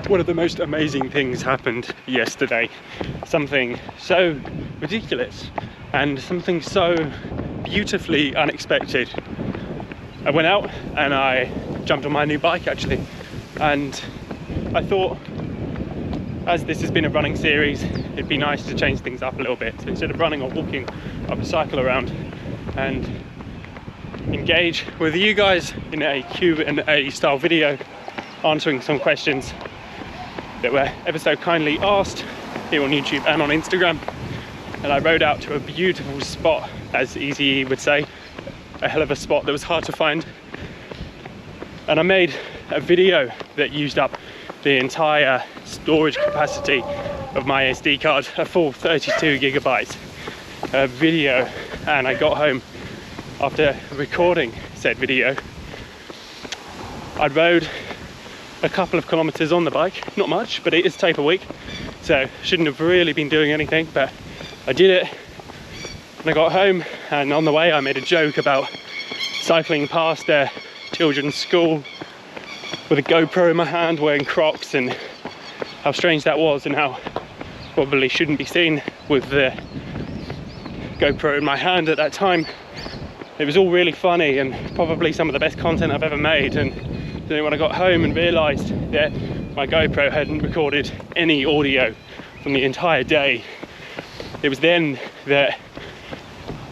One of the most amazing things happened yesterday. Something so ridiculous and something so beautifully unexpected. I went out and I jumped on my new bike actually, and I thought, as this has been a running series, it'd be nice to change things up a little bit. So instead of running or walking, I would cycle around and engage with you guys in a Q&A style video, answering some questions that were ever so kindly asked here on YouTube and on Instagram. And I rode out to a beautiful spot, as Easy would say, a hell of a spot that was hard to find. And I made a video that used up the entire storage capacity of my SD card, a full 32 gigabytes video. And I got home after recording said video. I rode a couple of kilometers on the bike, not much, but it is taper week, so shouldn't have really been doing anything, but I did it. And I got home, and on the way I made a joke about cycling past a children's school with a GoPro in my hand, wearing Crocs, and how strange that was, and how probably shouldn't be seen with the GoPro in my hand at that time. It was all really funny and probably some of the best content I've ever made. And then when I got home and realised that my GoPro hadn't recorded any audio from the entire day, it was then that,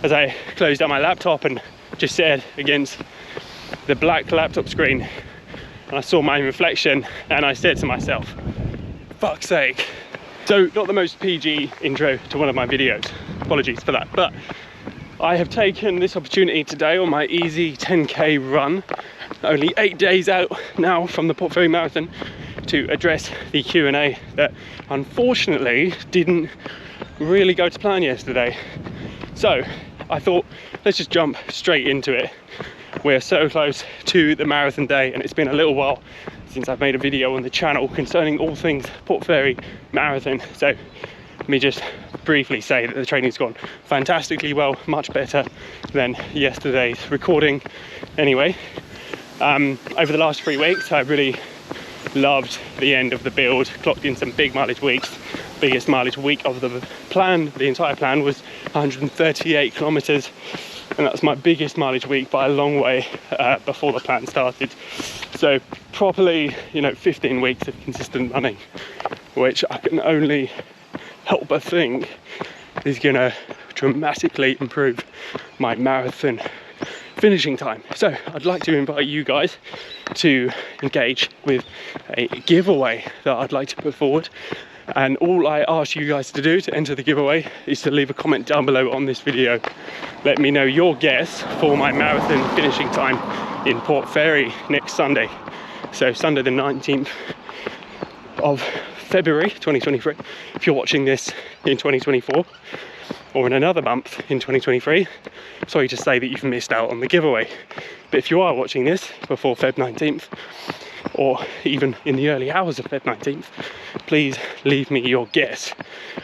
as I closed out my laptop and just stared against the black laptop screen, and I saw my reflection, and I said to myself, fuck's sake. So not the most PG intro to one of my videos, apologies for that, but I have taken this opportunity today on my easy 10k run, only 8 days out now from the Port Fairy Marathon, to address the Q&A that unfortunately didn't really go to plan yesterday. So I thought, let's just jump straight into it. We're so close to the marathon day, and it's been a little while since I've made a video on the channel concerning all things Port Fairy Marathon. So let me just briefly say that the training's gone fantastically well, much better than yesterday's recording. Anyway, over the last 3 weeks, I really loved the end of the build, clocked in some big mileage weeks. Biggest mileage week of the plan, the entire plan, was 138 kilometers, and that's my biggest mileage week by a long way before the plan started. So properly, 15 weeks of consistent running, which I can only help but think is gonna dramatically improve my marathon finishing time. So I'd like to invite you guys to engage with a giveaway that I'd like to put forward. And all I ask you guys to do to enter the giveaway is to leave a comment down below on this video. Let me know your guess for my marathon finishing time in Port Fairy next Sunday. So Sunday the 19th of February 2023. If you're watching this in 2024 or in another month in 2023, sorry to say that you've missed out on the giveaway. But if you are watching this before Feb 19th, or even in the early hours of Feb 19th, please leave me your guess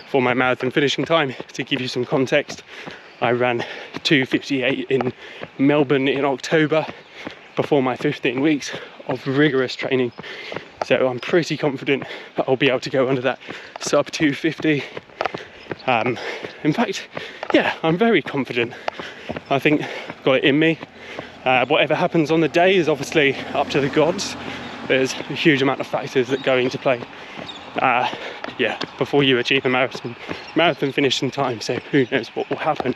for my marathon finishing time. To give you some context, I ran 2:58 in Melbourne in October before my 15 weeks of rigorous training. So I'm pretty confident that I'll be able to go under that sub 250. In fact, yeah, I'm very confident. I think I've got it in me. Whatever happens on the day is obviously up to the gods. There's a huge amount of factors that go into play before you achieve a marathon finishing time, so who knows what will happen.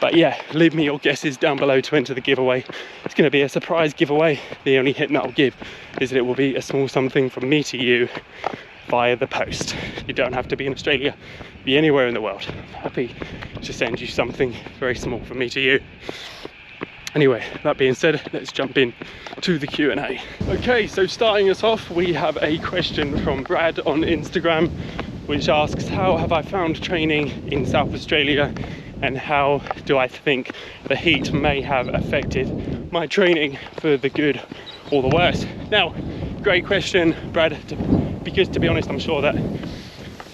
But yeah, leave me your guesses down below to enter the giveaway. It's going to be a surprise giveaway. The only hint that I'll give is that it will be a small something from me to you via the post. You don't have to be in Australia, be anywhere in the world. I'm happy to send you something very small from me to you. Anyway, that being said, let's jump in to the Q&A. Okay, so starting us off, we have a question from Brad on Instagram, which asks, how have I found training in South Australia, and how do I think the heat may have affected my training for the good or the worse? Now, great question, Brad, because to be honest, I'm sure that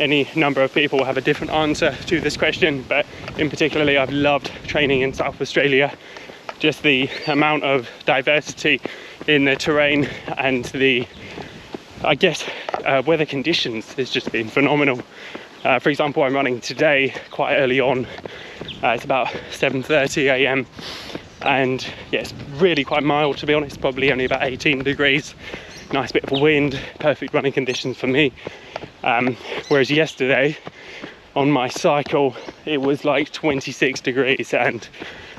any number of people will have a different answer to this question, but in particularly, I've loved training in South Australia. Just the amount of diversity in the terrain and the, I guess, weather conditions has just been phenomenal. For example, I'm running today quite early on. It's about 7:30 a.m. and yeah, it's really quite mild, to be honest, probably only about 18 degrees. Nice bit of wind, perfect running conditions for me. Whereas yesterday on my cycle it was like 26 degrees and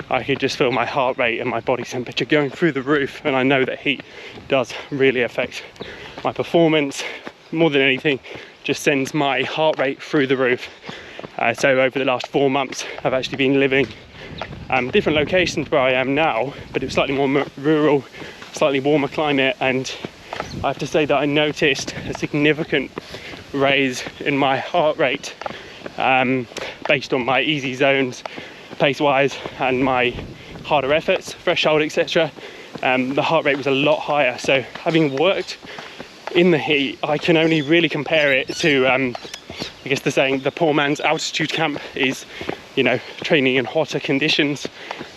I could just feel my heart rate and my body temperature going through the roof, and I know that heat does really affect my performance. More than anything, just sends my heart rate through the roof. So over the last 4 months I've actually been living different locations where I am now, but it was slightly more rural, slightly warmer climate, and I have to say that I noticed a significant raise in my heart rate based on my easy zones pace wise and my harder efforts, threshold, etc. The heart rate was a lot higher. So having worked in the heat, I can only really compare it to I guess the saying, the poor man's altitude camp is, you know, training in hotter conditions,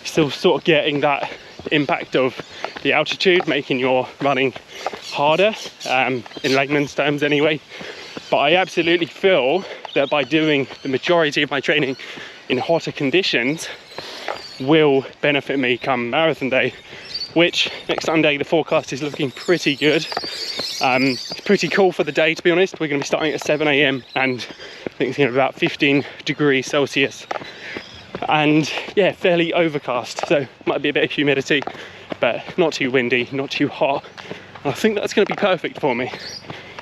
still sort of getting that impact of the altitude making your running harder, in layman's terms anyway. But I absolutely feel that by doing the majority of my training in hotter conditions will benefit me come marathon day, which next Sunday the forecast is looking pretty good. It's pretty cool for the day, to be honest. We're going to be starting at 7 a.m. and I think it's going to be about 15 degrees Celsius. And yeah, fairly overcast, so might be a bit of humidity, but not too windy, not too hot. And I think that's going to be perfect for me.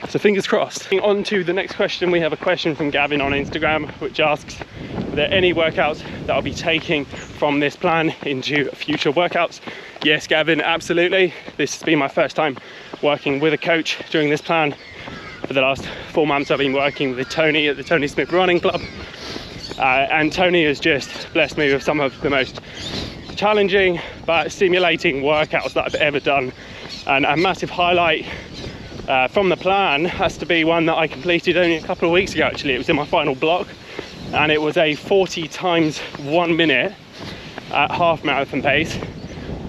So fingers crossed. On to the next question. We have a question from Gavin on Instagram, which asks, are there any workouts that I'll be taking from this plan into future workouts? Yes, Gavin, absolutely. This has been my first time working with a coach during this plan. For the last 4 months I've been working with Tony at the Tony Smith Running Club. And Tony has just blessed me with some of the most challenging but stimulating workouts that I've ever done. And a massive highlight from the plan has to be one that I completed only a couple of weeks ago. Actually, it was in my final block, and it was a 40 times 1 minute at half marathon pace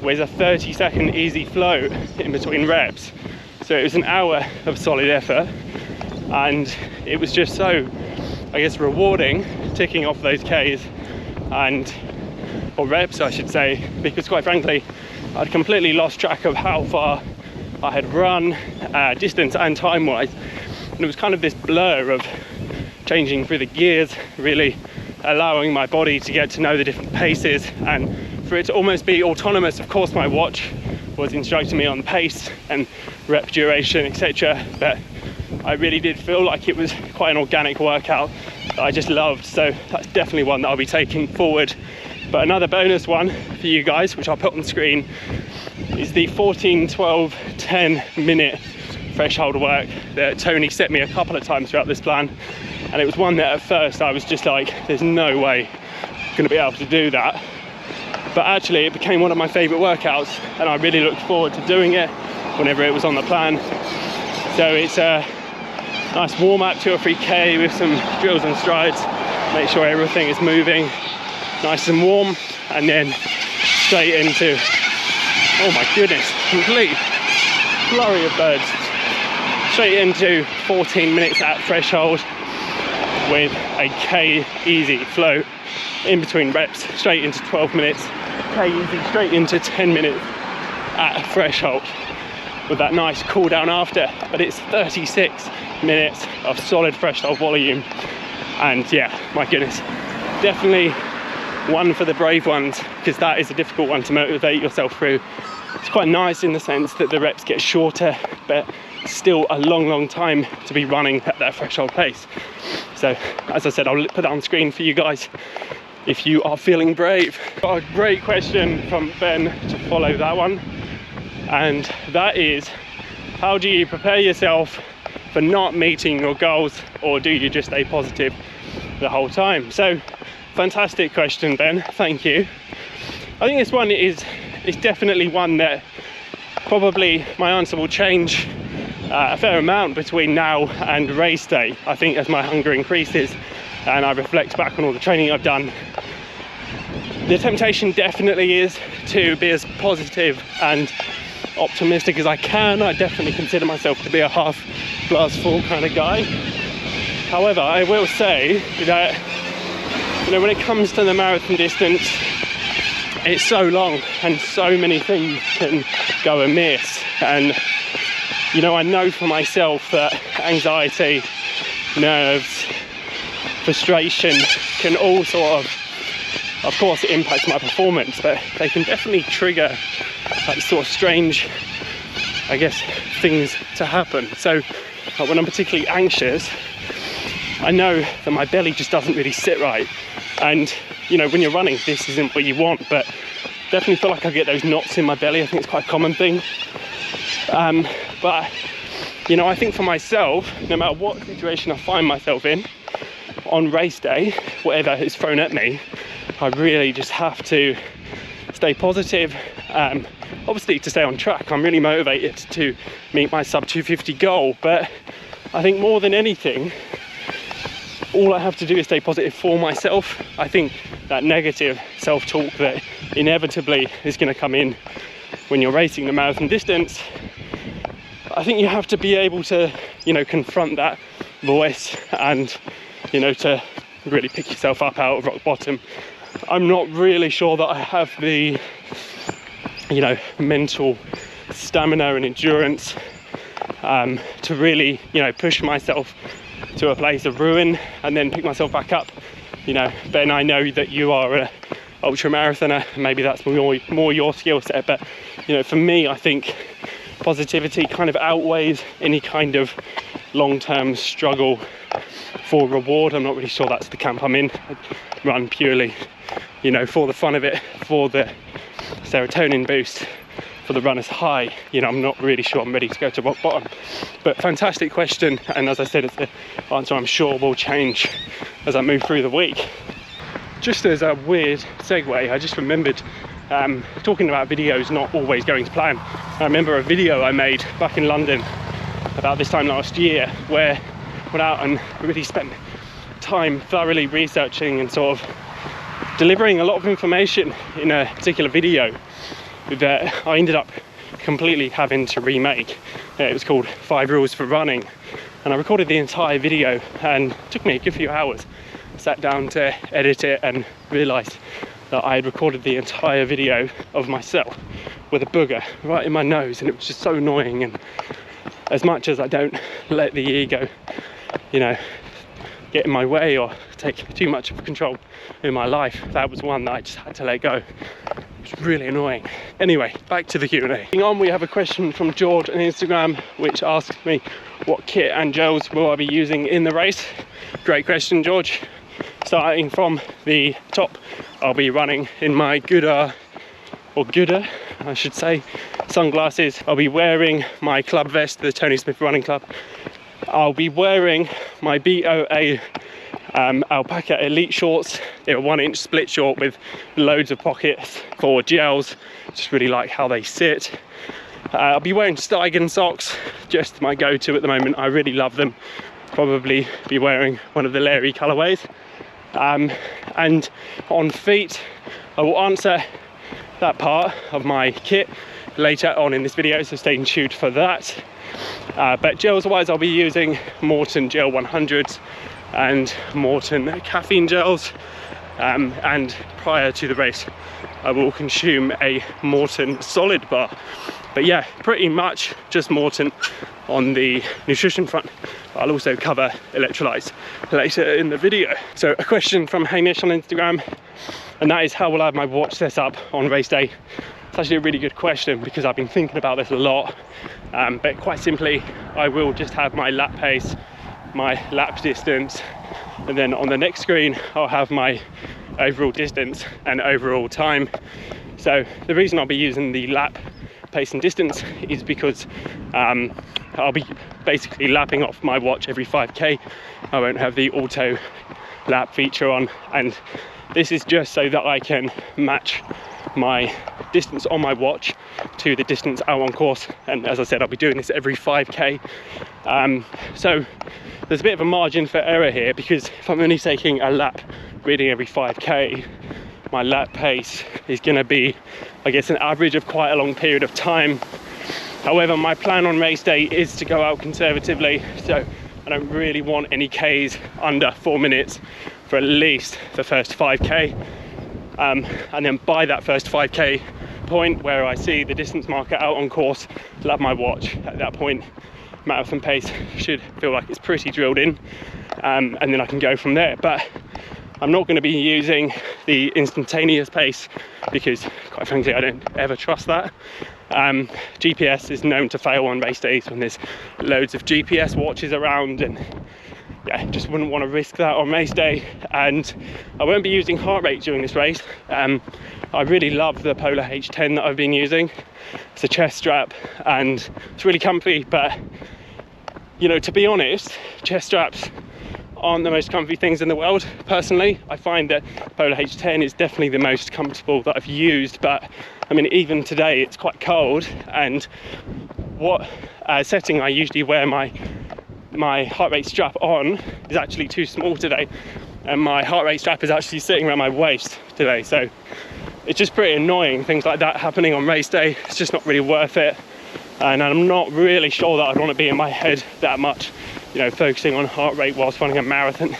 with a 30-second easy float in between reps. So it was an hour of solid effort, and it was just so, I guess, rewarding ticking off those Ks or reps I should say, because quite frankly I'd completely lost track of how far I had run, distance and time wise, and it was kind of this blur of changing through the gears, really allowing my body to get to know the different paces and for it to almost be autonomous. Of course my watch was instructing me on pace and rep duration, etc., but I really did feel like it was quite an organic workout that I just loved. So that's definitely one that I'll be taking forward. But another bonus one for you guys, which I'll put on the screen, is the 14, 12, 10 minute threshold work that Tony set me a couple of times throughout this plan. And it was one that at first I was just like, there's no way I'm gonna be able to do that. But actually it became one of my favorite workouts, and I really looked forward to doing it whenever it was on the plan. So it's a nice warm up, 2 or 3K with some drills and strides, make sure everything is moving nice and warm, and then straight into, oh my goodness, complete flurry of birds, straight into 14 minutes at threshold with a K easy float in between reps, straight into 12 minutes, K easy, straight into 10 minutes at threshold with that nice cool down after. But it's 36 minutes of solid threshold volume, and yeah, my goodness, definitely one for the brave ones, because that is a difficult one to motivate yourself through. It's quite nice in the sense that the reps get shorter, but still a long time to be running at that threshold pace. So as I said, I'll put that on screen for you guys if you are feeling brave. Got a great question from Ben to follow that one, and that is, how do you prepare yourself for not meeting your goals, or do you just stay positive the whole time? So fantastic question, Ben, thank you. I think this one is definitely one that probably my answer will change a fair amount between now and race day. I think as my hunger increases and I reflect back on all the training I've done, the temptation definitely is to be as positive and optimistic as I can. I definitely consider myself to be a half glass full kind of guy. However, I will say that, you know, when it comes to the marathon distance, it's so long and so many things can go amiss. And, you know, I know for myself that anxiety, nerves, frustration can all sort of course it impacts my performance, but they can definitely trigger like sort of strange, I guess, things to happen. So when I'm particularly anxious, I know that my belly just doesn't really sit right. And, you know, when you're running, this isn't what you want, but definitely feel like I get those knots in my belly. I think it's quite a common thing. But, you know, I think for myself, no matter what situation I find myself in, on race day, whatever is thrown at me, I really just have to stay positive. Obviously, to stay on track, I'm really motivated to meet my sub 250 goal, but I think more than anything, all I have to do is stay positive for myself. I think that negative self-talk that inevitably is going to come in when you're racing the marathon distance, I think you have to be able to, you know, confront that voice and, you know, to really pick yourself up out of rock bottom. I'm not really sure that I have the, you know, mental stamina and endurance to really, you know, push myself to a place of ruin and then pick myself back up. You know, Ben, I know that you are a ultra marathoner, maybe that's more your skill set, but, you know, for me, I think positivity kind of outweighs any kind of long-term struggle for reward. I'm not really sure that's the camp I'm in. I run purely, you know, for the fun of it, for the serotonin boost, for the runner's high. You know, I'm not really sure I'm ready to go to rock bottom. But fantastic question, and as I said, it's the answer I'm sure will change as I move through the week. Just as a weird segue, I just remembered talking about videos not always going to plan. I remember a video I made back in London about this time last year where I went out and really spent time thoroughly researching and sort of delivering a lot of information in a particular video that I ended up completely having to remake. It was called 5 Rules for Running, and I recorded the entire video and it took me a good few hours. I sat down to edit it and realised that I had recorded the entire video of myself with a booger right in my nose, and it was just so annoying. And as much as I don't let the ego, you know, get in my way or take too much of control in my life, that was one that I just had to let go. It was really annoying. Anyway, back to the Q&A. On, we have a question from George on Instagram, which asks me what kit and gels will I be using in the race. Great question, George. Starting from the top, I'll be running in my Gooder, I should say, sunglasses. I'll be wearing my club vest, the Tony Smith Running Club. I'll be wearing my BOA alpaca elite shorts. They're a 1-inch split short with loads of pockets for gels. Just really like how they sit. I'll be wearing Steigen socks, just my go-to at the moment. I really love them. Probably be wearing one of the Larry colorways. And on feet, I will answer that part of my kit later on in this video, so stay tuned for that. But gels wise, I'll be using Morton Gel 100s and Morton caffeine gels, and prior to the race I will consume a Morton solid bar. But yeah, pretty much just Morton on the nutrition front. I'll also cover electrolytes later in the video. So a question from Hamish on Instagram, and that is, how will I have my watch set up on race day? It's actually a really good question because I've been thinking about this a lot. But quite simply, I will just have my lap pace, my lap distance, and then on the next screen I'll have my overall distance and overall time. So the reason I'll be using the lap pace and distance is because I'll be basically lapping off my watch every 5k. I won't have the auto lap feature on, and this is just so that I can match my distance on my watch to the distance out on course. And as I said, I'll be doing this every 5k. So there's a bit of a margin for error here, because if I'm only taking a lap reading every 5k, my lap pace is going to be, I guess, an average of quite a long period of time. However, my plan on race day is to go out conservatively, so I don't really want any Ks under 4 minutes for at least the first 5k, and then by that first 5k point where I see the distance marker out on course, I'll have my watch. At that point, marathon pace should feel like it's pretty drilled in, and then I can go from there. But I'm not going to be using the instantaneous pace because, quite frankly, I don't ever trust that. GPS is known to fail on race days when there's loads of GPS watches around, and yeah, just wouldn't want to risk that on race day. And I won't be using heart rate during this race. I really love the Polar H10 that I've been using. It's a chest strap and it's really comfy, but you know, to be honest, chest straps aren't the most comfy things in the world. Personally, I find that Polar H10 is definitely the most comfortable that I've used, but I mean, even today it's quite cold, and what setting I usually wear my heart rate strap on is actually too small today, and my heart rate strap is actually sitting around my waist today. So it's just pretty annoying, things like that happening on race day. It's just not really worth it, and I'm not really sure that I'd want to be in my head that much, you know, focusing on heart rate whilst running a marathon.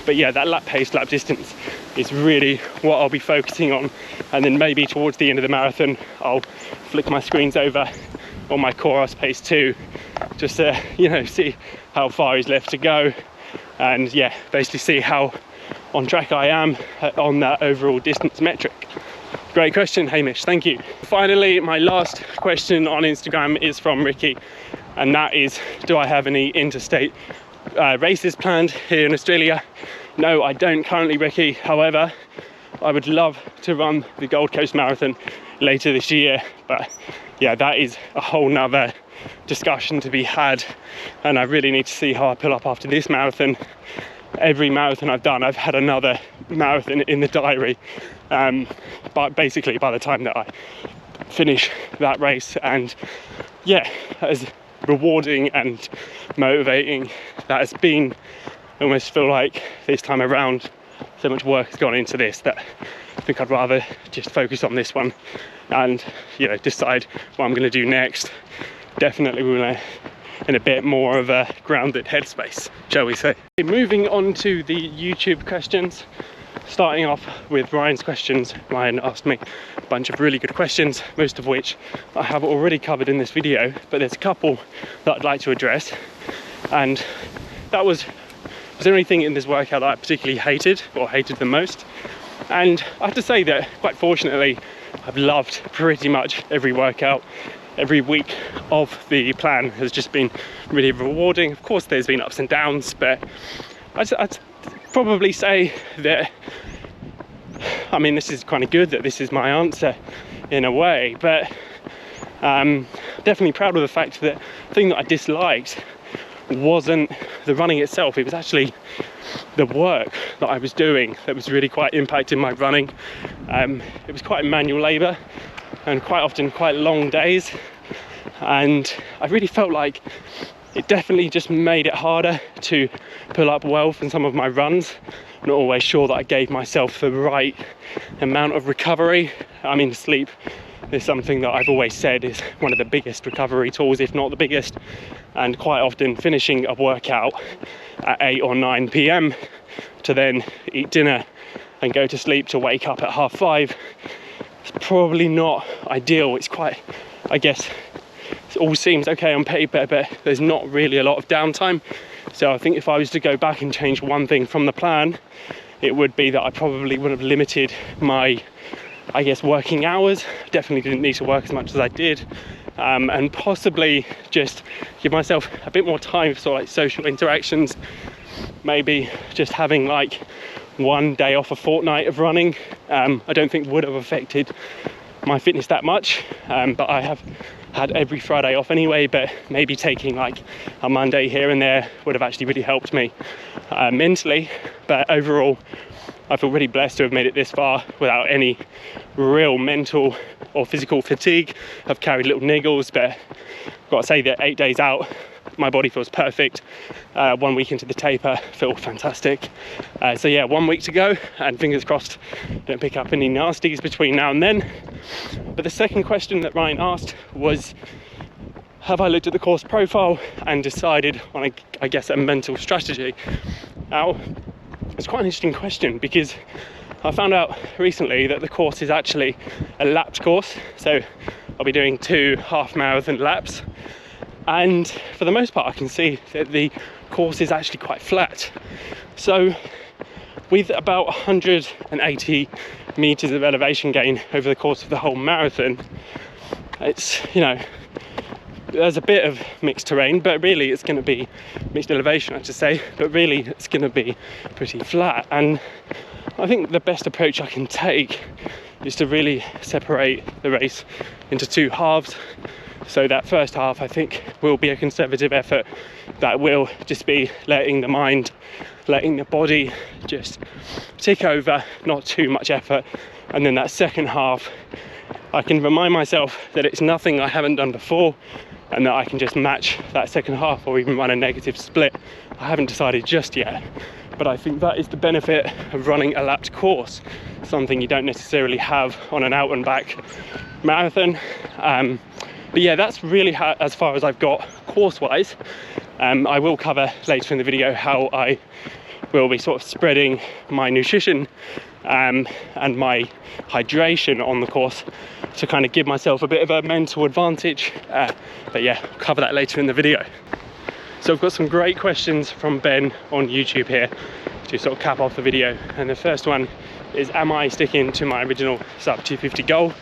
But yeah, that lap pace, lap distance is really what I'll be focusing on, and then maybe towards the end of the marathon I'll flick my screens over on my Coller pace too, just to, you know, see how far is left to go, and yeah, basically see how on track I am on that overall distance metric. Great question, Hamish, thank you. Finally, my last question on Instagram is from Recce, and that is, do I have any interstate races planned here in Australia? No, I don't currently, Recce. However, I would love to run the Gold Coast Marathon later this year, but yeah, that is a whole nother discussion to be had, and I really need to see how I pull up after this marathon. Every marathon I've done, I've had another marathon in the diary, but basically by the time that I finish that race, and yeah, as rewarding and motivating that has been, I almost feel like this time around so much work has gone into this that I think I'd rather just focus on this one and, you know, decide what I'm going to do next. Definitely we're in a bit more of a grounded headspace, shall we say. Moving on to the YouTube questions, starting off with Ryan's questions. Ryan asked me a bunch of really good questions, most of which I have already covered in this video, but there's a couple that I'd like to address. And that was there anything in this workout that I particularly hated or hated the most? And I have to say that quite fortunately I've loved pretty much every workout. Every week of the plan has just been really rewarding. Of course there's been ups and downs, but I'd probably say that, I mean, this is kind of good that this is my answer in a way, but definitely proud of the fact that the thing that I disliked wasn't the running itself. It was actually the work that I was doing that was really quite impacting my running. It was quite manual labour and quite often quite long days, and I really felt like it definitely just made it harder to pull up well from some of my runs. I'm not always sure that I gave myself the right amount of recovery. I mean, sleep is something that I've always said is one of the biggest recovery tools, if not the biggest, and quite often finishing a workout at 8 or 9 p.m. to then eat dinner and go to sleep to wake up at 5:30, it's probably not ideal. It's quite, I guess, it all seems okay on paper, but there's not really a lot of downtime. So I think if I was to go back and change one thing from the plan, it would be that I probably would have limited my, I guess, working hours. Definitely didn't need to work as much as I did, and possibly just give myself a bit more time for sort of like social interactions. Maybe just having like one day off a fortnight of running, I don't think would have affected my fitness that much, but I have had every Friday off anyway, but maybe taking like a Monday here and there would have actually really helped me mentally. But overall, I feel really blessed to have made it this far without any real mental or physical fatigue. I've carried little niggles, but I've got to say that 8 days out, my body feels perfect. 1 week into the taper, feel fantastic. So yeah, 1 week to go, and fingers crossed don't pick up any nasties between now and then. But the second question that Ryan asked was, have I looked at the course profile and decided on I guess a mental strategy? Now, it's quite an interesting question, because I found out recently that the course is actually a lapped course. So I'll be doing 2 half marathon laps, and for the most part I can see that the course is actually quite flat. So with about 180 meters of elevation gain over the course of the whole marathon, it's, you know, there's a bit of mixed terrain, but really it's going to be mixed elevation, I should say, but really it's going to be pretty flat. And I think the best approach I can take is to really separate the race into 2 halves. So that first half, I think, will be a conservative effort that will just be letting the mind, letting the body just tick over, not too much effort. And then that second half, I can remind myself that it's nothing I haven't done before, and that I can just match that second half or even run a negative split. I haven't decided just yet, but I think that is the benefit of running a lapped course, something you don't necessarily have on an out and back marathon. But yeah, that's really as far as I've got course-wise. I will cover later in the video how I will be sort of spreading my nutrition and my hydration on the course to kind of give myself a bit of a mental advantage. But yeah, I'll cover that later in the video. So I've got some great questions from Ben on YouTube here to sort of cap off the video. And the first one is, am I sticking to my original sub 250 goal?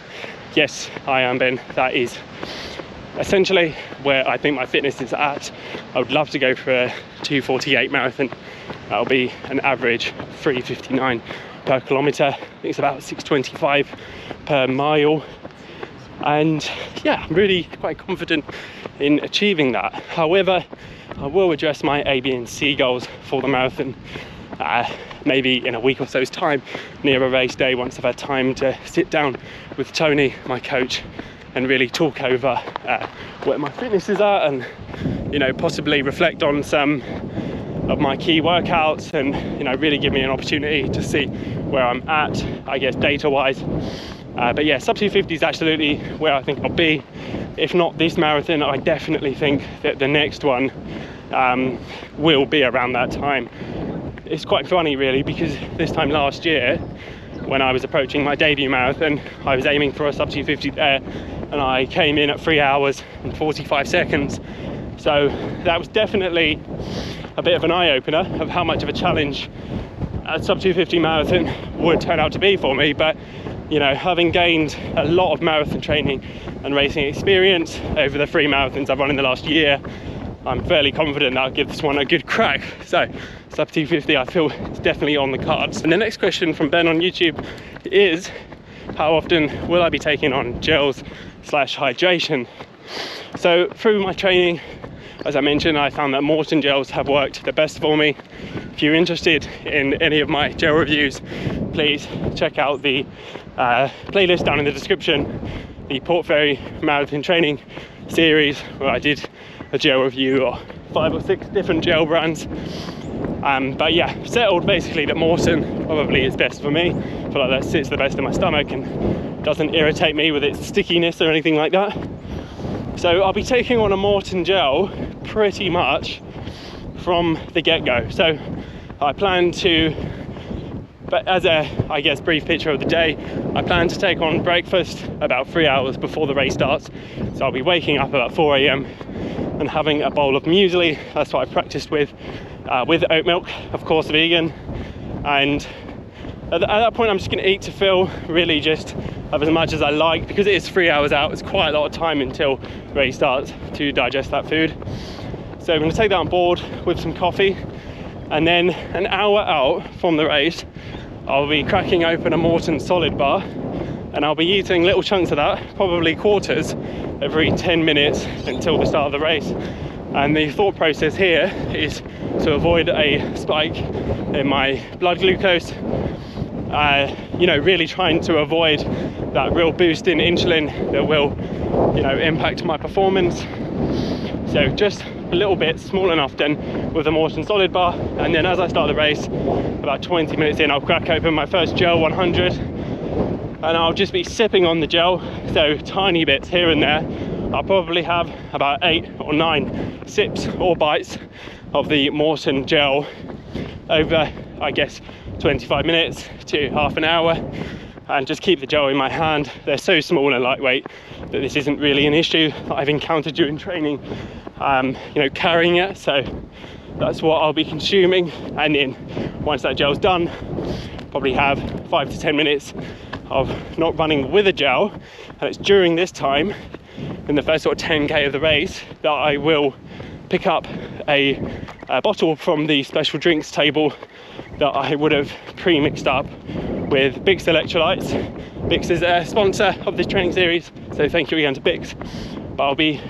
Yes, I am, Ben. That is essentially where I think my fitness is at. I would love to go for a 2:48 marathon. That'll be an average 3:59 per kilometre. I think it's about 6:25 per mile. And yeah, I'm really quite confident in achieving that. However, I will address my A, B and C goals for the marathon maybe in a week or so's time, near a race day, once I've had time to sit down with Tony, my coach, and really talk over where my fitness is at, and, you know, possibly reflect on some of my key workouts, and, you know, really give me an opportunity to see where I'm at, I guess, data wise. But yeah, sub 250 is absolutely where I think I'll be. If not this marathon, I definitely think that the next one will be around that time. It's quite funny really, because this time last year, when I was approaching my debut marathon, I was aiming for a sub 250 there, and I came in at 3 hours and 45 seconds. So that was definitely a bit of an eye-opener of how much of a challenge a sub 250 marathon would turn out to be for me. But, you know, having gained a lot of marathon training and racing experience over the 3 marathons I've run in the last year, I'm fairly confident that I'll give this one a good crack. So sub 250, I feel it's definitely on the cards. And the next question from Ben on YouTube is, how often will I be taking on gels / hydration? So through my training, as I mentioned, I found that Morton gels have worked the best for me. If you're interested in any of my gel reviews, please check out the playlist down in the description, the Port Fairy Marathon Training series, where I did a gel review of 5 or 6 different gel brands. But yeah, settled basically that Morton probably is best for me. I feel like that sits the best in my stomach and doesn't irritate me with its stickiness or anything like that. So I'll be taking on a Morton gel pretty much from the get-go. So I plan to, but as a, I guess, brief picture of the day, I plan to take on breakfast about 3 hours before the race starts. So I'll be waking up about 4 a.m. and having a bowl of muesli. That's what I've practiced with oat milk, of course, vegan. And at that point, I'm just going to eat to fill, really just have as much as I like, because it is 3 hours out. It's quite a lot of time until the race starts to digest that food. So I'm going to take that on board with some coffee, and then an hour out from the race, I'll be cracking open a Morton solid bar, and I'll be eating little chunks of that, probably quarters, every 10 minutes until the start of the race. And the thought process here is to avoid a spike in my blood glucose, you know, really trying to avoid that real boost in insulin that will, you know, impact my performance. So just a little bit small enough then with the Morton solid bar, and then as I start the race, about 20 minutes in, I'll crack open my first gel 100, and I'll just be sipping on the gel, so tiny bits here and there. I'll probably have about 8 or 9 sips or bites of the Morton gel over, I guess, 25 minutes to half an hour, and just keep the gel in my hand. They're so small and lightweight that this isn't really an issue that I've encountered during training, you know, carrying it. So that's what I'll be consuming, and then once that gel's done, probably have 5 to 10 minutes of not running with a gel, and it's during this time, in the first sort of 10k of the race, that I will pick up a bottle from the special drinks table that I would have pre-mixed up with BIX Electrolytes. BIX is a sponsor of this training series, so thank you again to BIX. But I'll be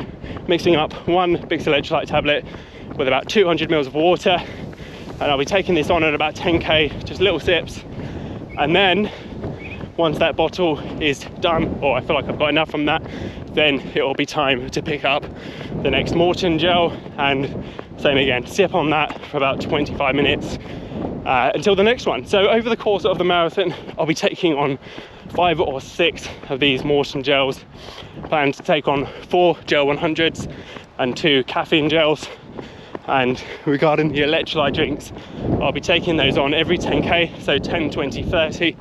mixing up one BIX Electrolyte tablet with about 200 mils of water, and I'll be taking this on at about 10k, just little sips, and then once that bottle is done, or I feel like I've got enough from that, then it will be time to pick up the next Morton gel, and same again, sip on that for about 25 minutes until the next one. So over the course of the marathon, I'll be taking on 5 or 6 of these Morton gels. Plan to take on 4 gel 100s and 2 caffeine gels. And regarding the electrolyte drinks, I'll be taking those on every 10k, so 10, 20, 30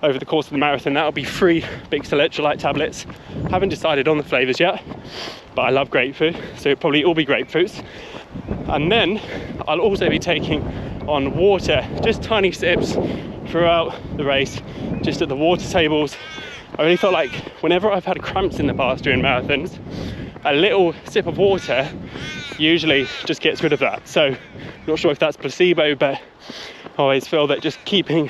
over the course of the marathon. That'll be 3 BIX Electrolyte tablets. Haven't decided on the flavors yet, but I love grapefruit, so it'll probably all be grapefruits. And then I'll also be taking on water, just tiny sips throughout the race, just at the water tables. I really felt like whenever I've had cramps in the past during marathons, a little sip of water usually just gets rid of that. So not sure if that's placebo, but I always feel that just keeping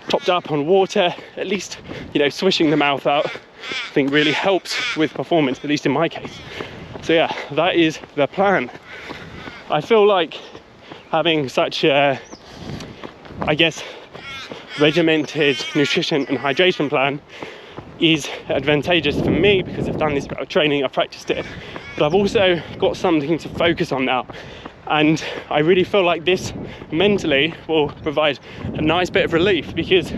topped up on water, at least, you know, swishing the mouth out, I think really helps with performance, at least in my case. So yeah, that is the plan. I feel like having such a, I guess, regimented nutrition and hydration plan is advantageous for me because I've done this bit of training, I've practiced it, but I've also got something to focus on now. And I really feel like this mentally will provide a nice bit of relief, because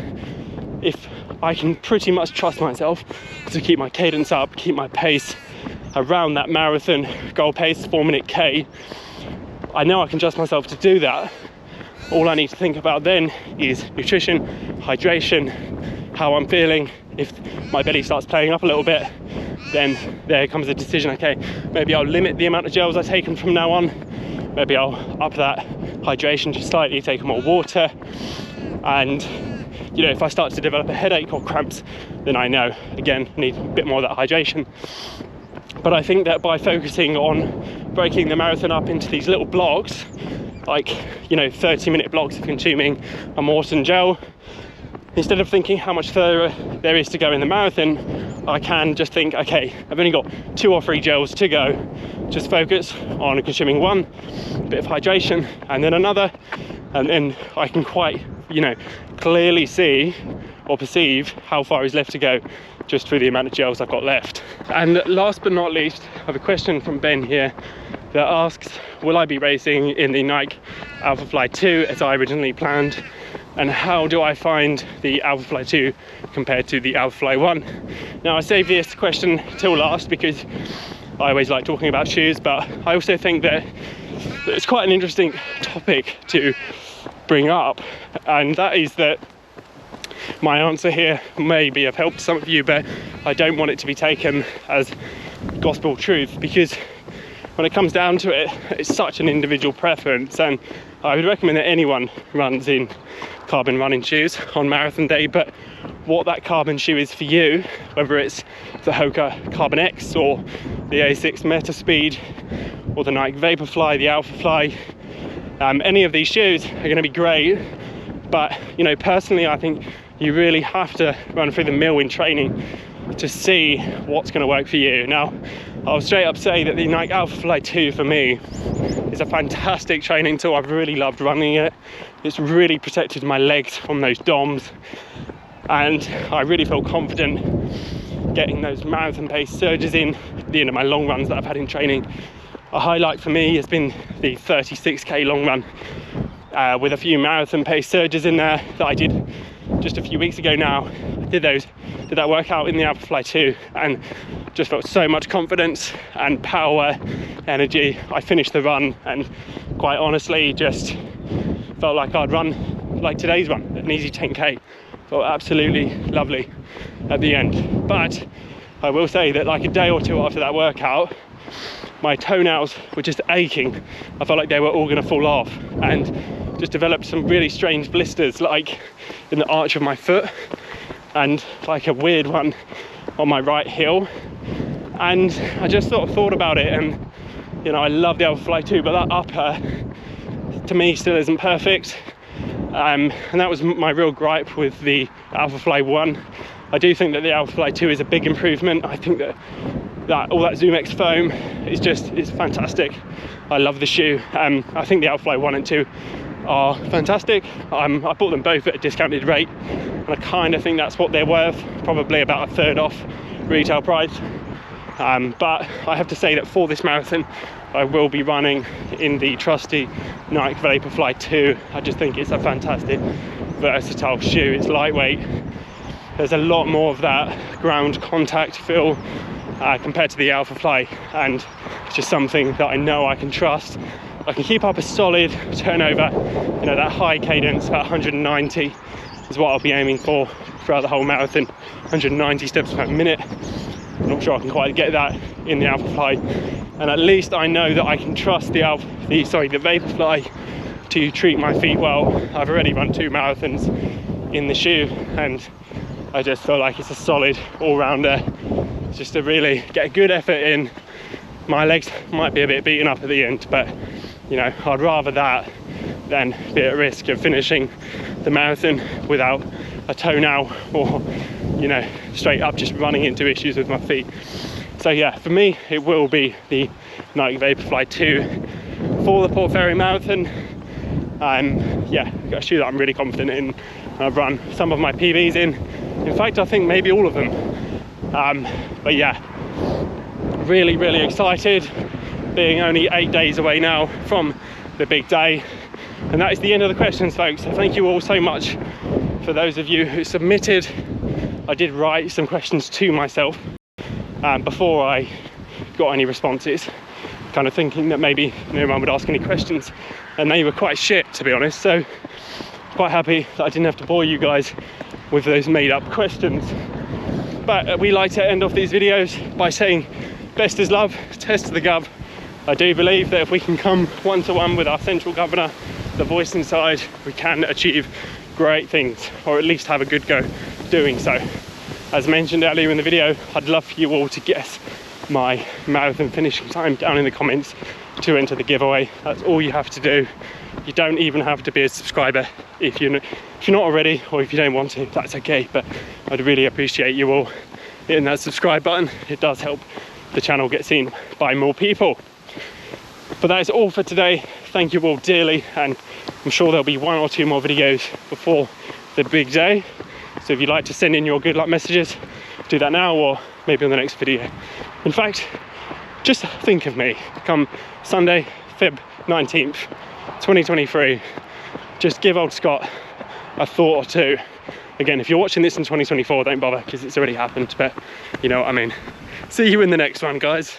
if I can pretty much trust myself to keep my cadence up, keep my pace around that marathon goal pace, 4-minute K, I know I can trust myself to do that. All I need to think about then is nutrition, hydration, how I'm feeling. If my belly starts playing up a little bit, then there comes a decision, okay, maybe I'll limit the amount of gels I take from now on. Maybe I'll up that hydration just slightly, take more water. And, you know, if I start to develop a headache or cramps, then I know, again, need a bit more of that hydration. But I think that by focusing on breaking the marathon up into these little blocks, like, you know, 30-minute blocks of consuming a Morton gel, instead of thinking how much further there is to go in the marathon, I can just think, okay, I've only got 2 or 3 gels to go. Just focus on consuming one, a bit of hydration, and then another, and then I can quite, you know, clearly see or perceive how far is left to go just through the amount of gels I've got left. And last but not least, I have a question from Ben here that asks, will I be racing in the Nike Alphafly 2 as I originally planned? And how do I find the Alphafly 2 compared to the Alphafly 1? Now, I save this question till last because I always like talking about shoes, but I also think that it's quite an interesting topic to bring up, and that is that my answer here may be of help to some of you, but I don't want it to be taken as gospel truth, because when it comes down to it, it's such an individual preference, and I would recommend that anyone runs in carbon running shoes on marathon day. But what that carbon shoe is for you, whether it's the Hoka Carbon X or the A6 Meta Speed or the Nike Vaporfly, the Alphafly, any of these shoes are going to be great. But, you know, personally, I think you really have to run through the mill in training to see what's going to work for you. Now, I'll straight up say that the Nike Alphafly 2 for me is a fantastic training tool. I've really loved running it. It's really protected my legs from those DOMs, and I really feel confident getting those marathon pace surges in at the end of my long runs that I've had in training. a highlight for me has been the 36k long run with a few marathon pace surges in there that I did just a few weeks ago now. I did that workout in the Alphafly 2 and just felt so much confidence and power, energy. I finished the run and quite honestly just felt like I'd run like today's run, an easy 10k. Felt absolutely lovely at the end. But I will say that like a day or two after that workout, my toenails were just aching. I felt like they were all going to fall off, and just developed some really strange blisters, like in the arch of my foot, and like a weird one on my right heel. And I just sort of thought about it, and you know, I love the Alphafly 2, but that upper to me still isn't perfect. And that was my real gripe with the Alphafly 1. I do think that the Alphafly 2 is a big improvement. I think that all that ZoomX foam is fantastic. I love the shoe. I think the Alphafly 1 and 2 are fantastic. I bought them both at a discounted rate, and I kind of think that's what they're worth, probably about a third off retail price. But I have to say that for this marathon, I will be running in the trusty Nike Vaporfly 2. I just think it's a fantastic, versatile shoe. It's lightweight. There's a lot more of that ground contact feel compared to the Alphafly, and it's just something that I know I can trust. I can keep up a solid turnover, you know, that high cadence, about 190 is what I'll be aiming for throughout the whole marathon, 190 steps per minute. I'm not sure I can quite get that in the Alphafly, and at least I know that I can trust the Vaporfly to treat my feet well. I've already run 2 marathons in the shoe, and I just feel like it's a solid all-rounder. Just to really get a good effort in. My legs might be a bit beaten up at the end, but you know, I'd rather that than be at risk of finishing the marathon without a toenail, or you know, straight up just running into issues with my feet. So yeah, for me it will be the Nike Vaporfly 2 for the Port Fairy Marathon. Yeah, got a shoe that I'm really confident in. I've run some of my PBs in fact I think maybe all of them. But yeah, really excited, being only 8 days away now from the big day. And that is the end of the questions, folks. So thank you all so much for those of you who submitted. I did write some questions to myself before I got any responses, kind of thinking that maybe no one would ask any questions, and they were quite shit, to be honest. So quite happy that I didn't have to bore you guys with those made up questions. But we like to end off these videos by saying best is love, test the gov. I do believe that if we can come one-to-one with our central governor, the voice inside, we can achieve great things, or at least have a good go doing so. As mentioned earlier in the video, I'd love for you all to guess my marathon finishing time down in the comments to enter the giveaway. That's all you have to do. You don't even have to be a subscriber if you're not already, or if you don't want to, that's okay. But I'd really appreciate you all hitting that subscribe button. It does help the channel get seen by more people. But that is all for today. Thank you all dearly, and I'm sure there'll be 1 or 2 more videos before the big day. So if you'd like to send in your good luck messages, do that now, or maybe on the next video. In fact, just think of me come Sunday, Feb 19th, 2023. Just give old Scott a thought or two. Again, if you're watching this in 2024, don't bother, because it's already happened, but you know what I mean. See you in the next one, guys.